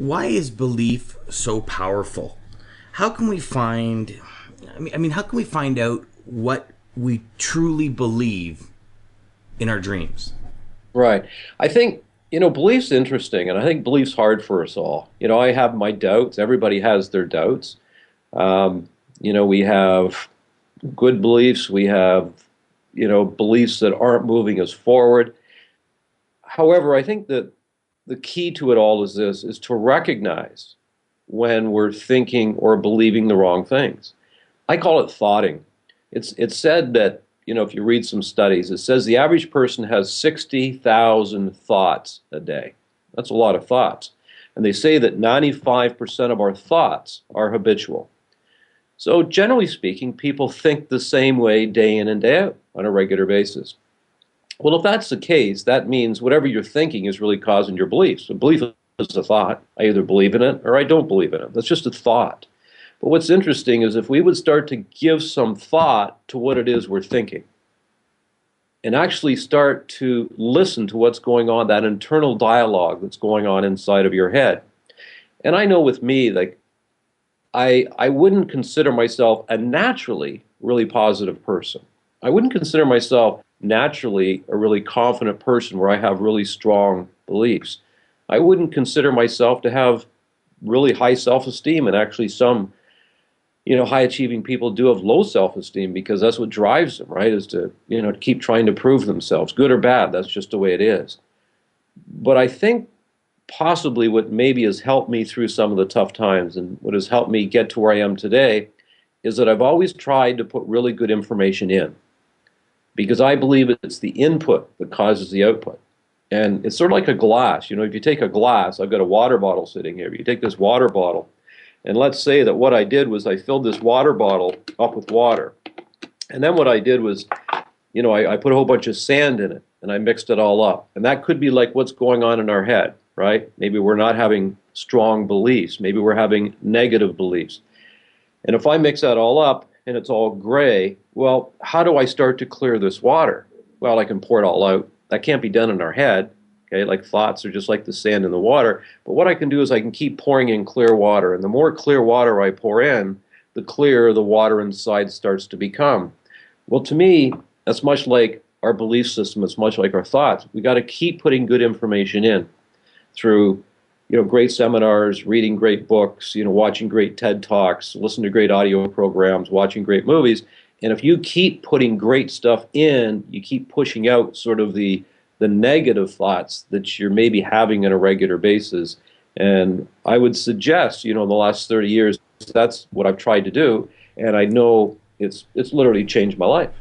why is belief so powerful? How can we find, how can we find out what we truly believe in our dreams? Right. I think, belief's interesting, and I think belief's hard for us all. I have my doubts. Everybody has their doubts. We have good beliefs. We have, beliefs that aren't moving us forward. However, I think that the key to it all is this, is to recognize when we're thinking or believing the wrong things. I call it thoughting. It's said that, if you read some studies, it says the average person has 60,000 thoughts a day. That's a lot of thoughts. And they say that 95% of our thoughts are habitual. So generally speaking, people think the same way day in and day out on a regular basis. Well, if that's the case, that means whatever you're thinking is really causing your beliefs. A belief is a thought. I either believe in it or I don't believe in it. That's just a thought. But what's interesting is if we would start to give some thought to what it is we're thinking and actually start to listen to what's going on, that internal dialogue that's going on inside of your head. And I know with me, like, I wouldn't consider myself a naturally really positive person. I wouldn't consider myself naturally a really confident person where I have really strong beliefs. I wouldn't consider myself to have really high self-esteem, and actually some high achieving people do have low self-esteem because that's what drives them, right? Is to, to keep trying to prove themselves, good or bad. That's just the way it is. But I think possibly what maybe has helped me through some of the tough times and what has helped me get to where I am today is that I've always tried to put really good information in, because I believe it's the input that causes the output. And it's sort of like a glass. If you take a glass, I've got a water bottle sitting here. You take this water bottle, and let's say that what I did was I filled this water bottle up with water. And then what I did was, I put a whole bunch of sand in it, and I mixed it all up. And that could be like what's going on in our head, right? Maybe we're not having strong beliefs. Maybe we're having negative beliefs. And if I mix that all up and it's all gray, well, how do I start to clear this water? Well, I can pour it all out. That can't be done in our head. Okay, like thoughts are just like the sand in the water. But what I can do is I can keep pouring in clear water. And the more clear water I pour in, the clearer the water inside starts to become. Well, to me, that's much like our belief system. It's much like our thoughts. We got to keep putting good information in through, great seminars, reading great books, watching great TED Talks, listening to great audio programs, watching great movies. And if you keep putting great stuff in, you keep pushing out sort of the negative thoughts that you're maybe having on a regular basis. And I would suggest, in the last 30 years, that's what I've tried to do. And I know it's literally changed my life.